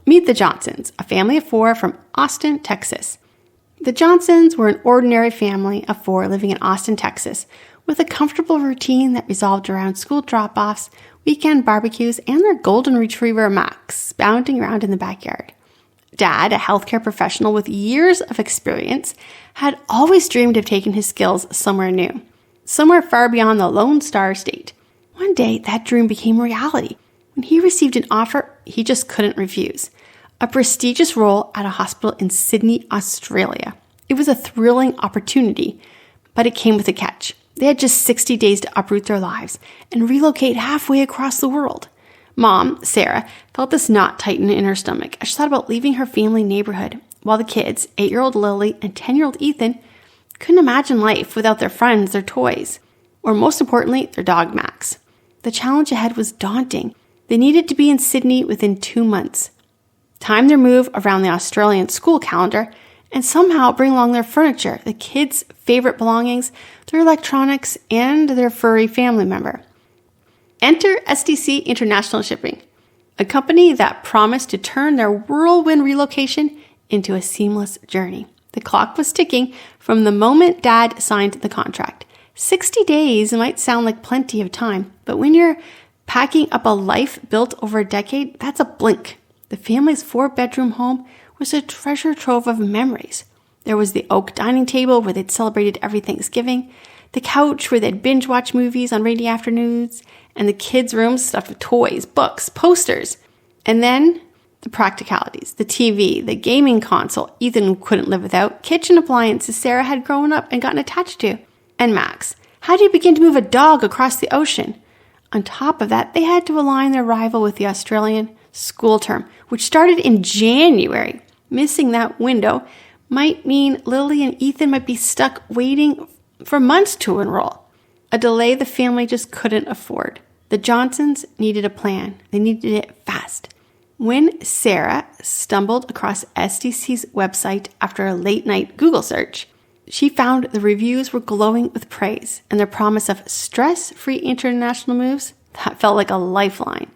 Meet the Johnsons, a family of 4 from Austin, Texas. The Johnsons were an ordinary family of 4 living in Austin, Texas, with a comfortable routine that revolved around school drop-offs, weekend barbecues, and their golden retriever Max bounding around in the backyard. Dad, a healthcare professional with years of experience, had always dreamed of taking his skills somewhere new, somewhere far beyond the Lone Star State. One day, that dream became reality when he received an offer he just couldn't refuse. A prestigious role at a hospital in Sydney, Australia. It was a thrilling opportunity, but it came with a catch. They had just 60 days to uproot their lives and relocate halfway across the world. Mom, Sarah, felt this knot tighten in her stomach as she thought about leaving her family neighborhood, while the kids, 8-year-old Lily and 10-year-old Ethan, couldn't imagine life without their friends, their toys, or most importantly, their dog Max. The challenge ahead was daunting. They needed to be in Sydney within 2 months, time their move around the Australian school calendar, and somehow bring along their furniture, the kids' favorite belongings, their electronics, and their furry family member. Enter SDC International Shipping, a company that promised to turn their whirlwind relocation into a seamless journey. The clock was ticking from the moment Dad signed the contract. 60 days might sound like plenty of time, but when you're packing up a life built over a decade, that's a blink. The family's 4-bedroom home was a treasure trove of memories. There was the oak dining table where they'd celebrated every Thanksgiving, the couch where they'd binge watch movies on rainy afternoons, and the kids' rooms stuffed with toys, books, posters. And then the practicalities, the TV, the gaming console Ethan couldn't live without, kitchen appliances Sarah had grown up and gotten attached to, and Max. How do you begin to move a dog across the ocean? On top of that, they had to align their arrival with the Australian school term, which started in January. Missing that window might mean Lily and Ethan might be stuck waiting for months to enroll, a delay the family just couldn't afford. The Johnsons needed a plan. They needed it fast. When Sarah stumbled across SDC's website after a late-night Google search, she found the reviews were glowing with praise, and their promise of stress-free international moves, that felt like a lifeline.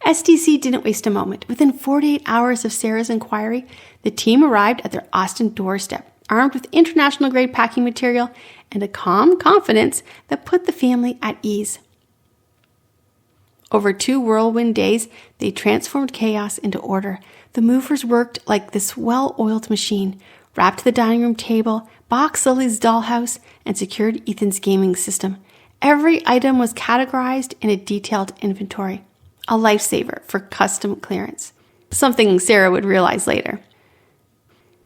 SDC didn't waste a moment. Within 48 hours of Sarah's inquiry, the team arrived at their Austin doorstep, armed with international-grade packing material and a calm confidence that put the family at ease. Over 2 whirlwind days, they transformed chaos into order. The movers worked like this well-oiled machine, wrapped the dining room table, boxed Lily's dollhouse, and secured Ethan's gaming system. Every item was categorized in a detailed inventory. A lifesaver for custom clearance. Something Sarah would realize later.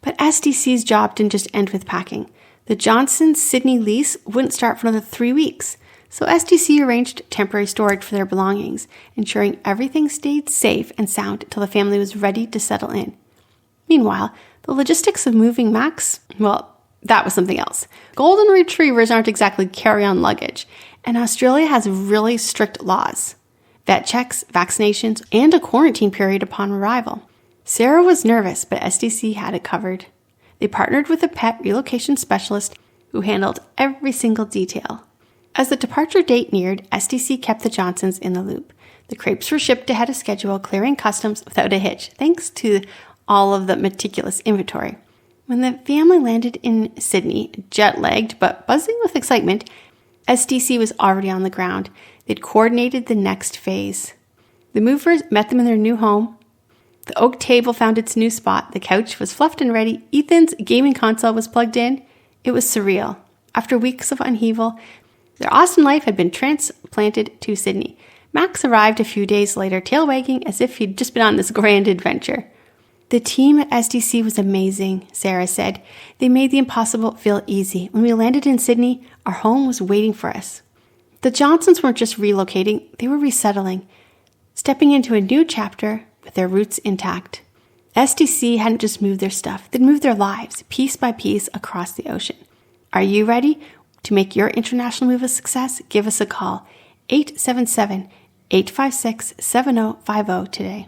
But SDC's job didn't just end with packing. The Johnson's Sydney lease wouldn't start for another 3 weeks, so SDC arranged temporary storage for their belongings, ensuring everything stayed safe and sound until the family was ready to settle in. Meanwhile, the logistics of moving Max, well, that was something else. Golden retrievers aren't exactly carry-on luggage, and Australia has really strict laws. Vet checks, vaccinations, and a quarantine period upon arrival. Sarah was nervous, but SDC had it covered. They partnered with a pet relocation specialist who handled every single detail. As the departure date neared, SDC kept the Johnsons in the loop. The crepes were shipped ahead of schedule, clearing customs without a hitch, thanks to all of the meticulous inventory. When the family landed in Sydney, jet-lagged but buzzing with excitement, SDC was already on the ground. They'd coordinated the next phase. The movers met them in their new home. The oak table found its new spot. The couch was fluffed and ready. Ethan's gaming console was plugged in. It was surreal. After weeks of upheaval, their Austin life had been transplanted to Sydney. Max arrived a few days later, tail wagging as if he'd just been on this grand adventure. The team at SDC was amazing, Sarah said. They made the impossible feel easy. When we landed in Sydney, our home was waiting for us. The Johnsons weren't just relocating, they were resettling, stepping into a new chapter with their roots intact. SDC hadn't just moved their stuff, they'd moved their lives, piece by piece, across the ocean. Are you ready to make your international move a success? Give us a call, 877-856-7050 today.